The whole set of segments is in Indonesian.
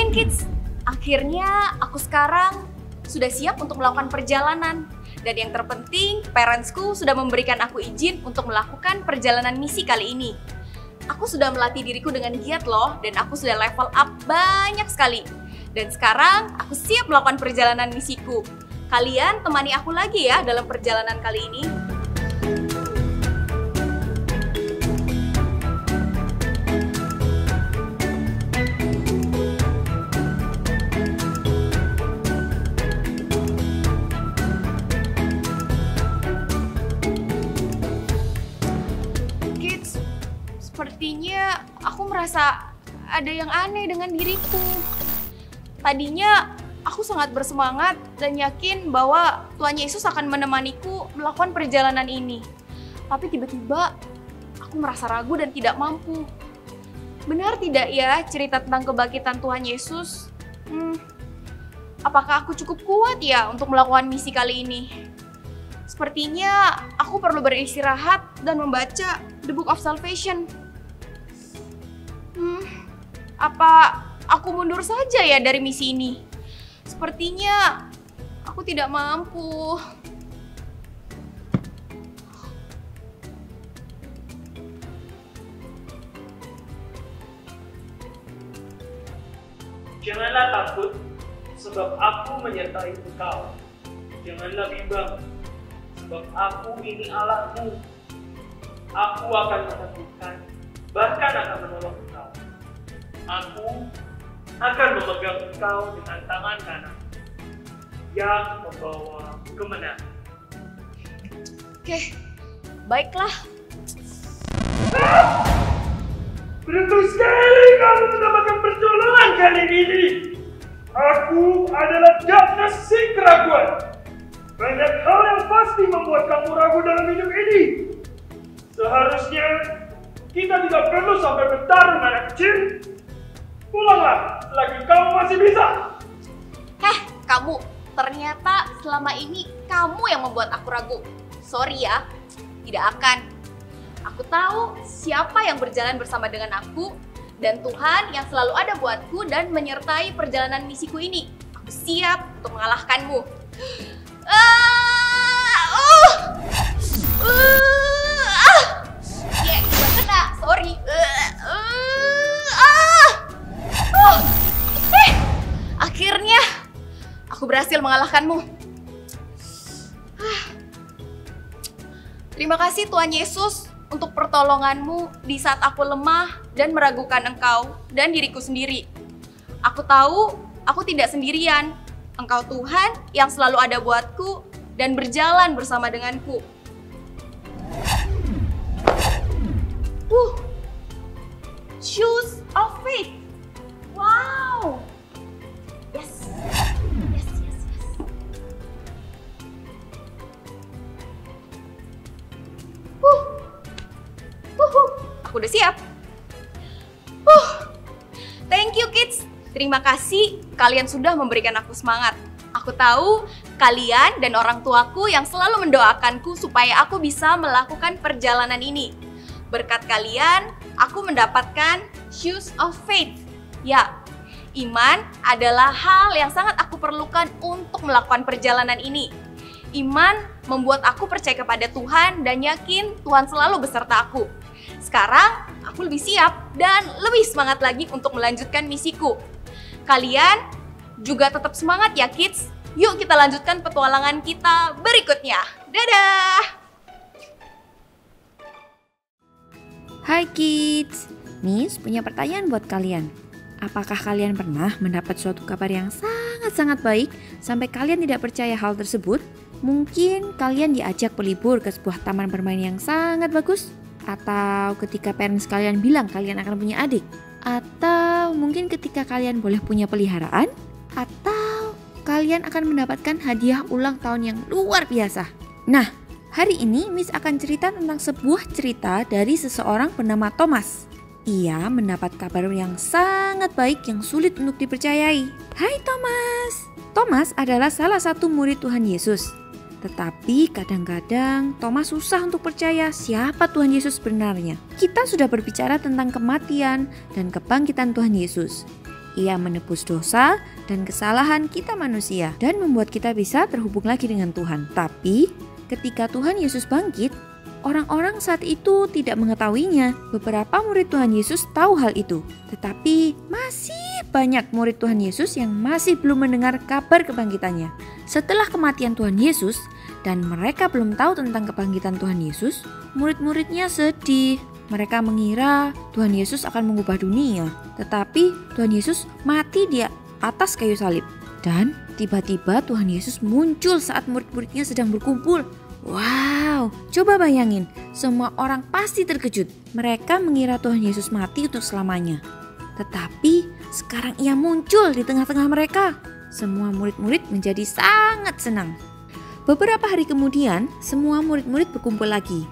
morning kids! Akhirnya aku sekarang sudah siap untuk melakukan perjalanan. Dan yang terpenting, parentsku sudah memberikan aku izin untuk melakukan perjalanan misi kali ini. Aku sudah melatih diriku dengan giat loh, dan aku sudah level up banyak sekali. Dan sekarang aku siap melakukan perjalanan misiku. Kalian temani aku lagi ya dalam perjalanan kali ini. Sepertinya aku merasa ada yang aneh dengan diriku. Tadinya aku sangat bersemangat dan yakin bahwa Tuhan Yesus akan menemaniku melakukan perjalanan ini. Tapi tiba-tiba aku merasa ragu dan tidak mampu. Benar tidak ya cerita tentang kebangkitan Tuhan Yesus? Apakah aku cukup kuat ya untuk melakukan misi kali ini? Sepertinya aku perlu beristirahat dan membaca The Book of Salvation. Apa aku mundur saja ya dari misi ini? Sepertinya aku tidak mampu. Janganlah takut, sebab aku menyertai engkau. Janganlah bimbang, sebab aku ini Allahmu. Aku akan meneguhkan, bahkan akan menolong engkau. Aku akan memegang engkau dengan tangan kanan yang membawa kemenangan. Oke, baiklah. Beruntung sekali kamu mendapatkan pertolongan kali ini. Aku adalah darkness si keraguan. Banyak hal yang pasti membuat kamu ragu dalam hidup ini. Seharusnya kita tidak perlu sampai bertarung anak kecil. Pulanglah, selagi kamu masih bisa. Kamu, ternyata selama ini kamu yang membuat aku ragu. Sorry ya, tidak akan. Aku tahu siapa yang berjalan bersama dengan aku dan Tuhan yang selalu ada buatku dan menyertai perjalanan misiku ini. Aku siap untuk mengalahkanmu. Gak kena, sorry. Akhirnya aku berhasil mengalahkanmu. Terima kasih Tuhan Yesus untuk pertolonganmu di saat aku lemah dan meragukan Engkau dan diriku sendiri. Aku tahu aku tidak sendirian. Engkau Tuhan yang selalu ada buatku dan berjalan bersama denganku. Shoes of faith. Wow. Yes. Aku udah siap. Thank you kids. Terima kasih kalian sudah memberikan aku semangat. Aku tahu kalian dan orang tuaku yang selalu mendoakanku supaya aku bisa melakukan perjalanan ini. Berkat kalian, aku mendapatkan shoes of faith. Ya, iman adalah hal yang sangat aku perlukan untuk melakukan perjalanan ini. Iman membuat aku percaya kepada Tuhan dan yakin Tuhan selalu beserta aku. Sekarang aku lebih siap dan lebih semangat lagi untuk melanjutkan misiku. Kalian juga tetap semangat ya kids. Yuk kita lanjutkan petualangan kita berikutnya. Dadah! Hai kids, Miss punya pertanyaan buat kalian. Apakah kalian pernah mendapat suatu kabar yang sangat-sangat baik sampai kalian tidak percaya hal tersebut? Mungkin kalian diajak berlibur ke sebuah taman bermain yang sangat bagus? Atau ketika parents kalian bilang kalian akan punya adik? Atau mungkin ketika kalian boleh punya peliharaan? Atau kalian akan mendapatkan hadiah ulang tahun yang luar biasa? Nah, hari ini Miss akan cerita tentang sebuah cerita dari seseorang bernama Thomas. Ia mendapat kabar yang sangat baik yang sulit untuk dipercayai. Hai Thomas! Thomas adalah salah satu murid Tuhan Yesus. Tetapi kadang-kadang Thomas susah untuk percaya siapa Tuhan Yesus sebenarnya. Kita sudah berbicara tentang kematian dan kebangkitan Tuhan Yesus. Ia menebus dosa dan kesalahan kita manusia dan membuat kita bisa terhubung lagi dengan Tuhan. Tapi ketika Tuhan Yesus bangkit, orang-orang saat itu tidak mengetahuinya. Beberapa murid Tuhan Yesus tahu hal itu, tetapi masih banyak murid Tuhan Yesus yang masih belum mendengar kabar kebangkitannya. Setelah kematian Tuhan Yesus dan mereka belum tahu tentang kebangkitan Tuhan Yesus, murid-muridnya sedih. Mereka mengira Tuhan Yesus akan mengubah dunia, tetapi Tuhan Yesus mati di atas kayu salib. Dan tiba-tiba Tuhan Yesus muncul saat murid-muridnya sedang berkumpul. Wow, coba bayangin, semua orang pasti terkejut. Mereka mengira Tuhan Yesus mati untuk selamanya. Tetapi sekarang ia muncul di tengah-tengah mereka. Semua murid-murid menjadi sangat senang. Beberapa hari kemudian, semua murid-murid berkumpul lagi.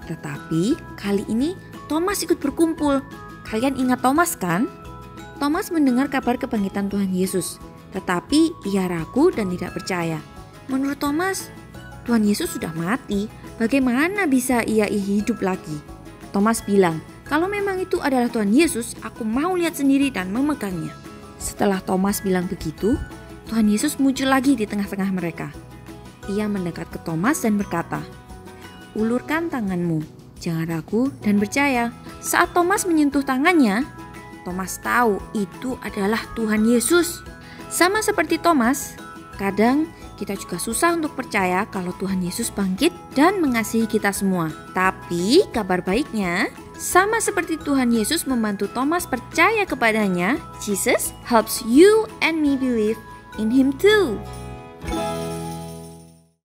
Tetapi kali ini Thomas ikut berkumpul. Kalian ingat Thomas kan? Thomas mendengar kabar kebangkitan Tuhan Yesus, tetapi ia ragu dan tidak percaya. Menurut Thomas, Tuhan Yesus sudah mati, bagaimana bisa ia hidup lagi? Thomas bilang, kalau memang itu adalah Tuhan Yesus, aku mau lihat sendiri dan memegangnya. Setelah Thomas bilang begitu, Tuhan Yesus muncul lagi di tengah-tengah mereka. Ia mendekat ke Thomas dan berkata, "Ulurkan tanganmu, jangan ragu dan percaya." Saat Thomas menyentuh tangannya, Thomas tahu itu adalah Tuhan Yesus. Sama seperti Thomas, kadang kita juga susah untuk percaya kalau Tuhan Yesus bangkit dan mengasihi kita semua. Tapi kabar baiknya, sama seperti Tuhan Yesus membantu Thomas percaya kepadanya, Jesus helps you and me believe in Him too.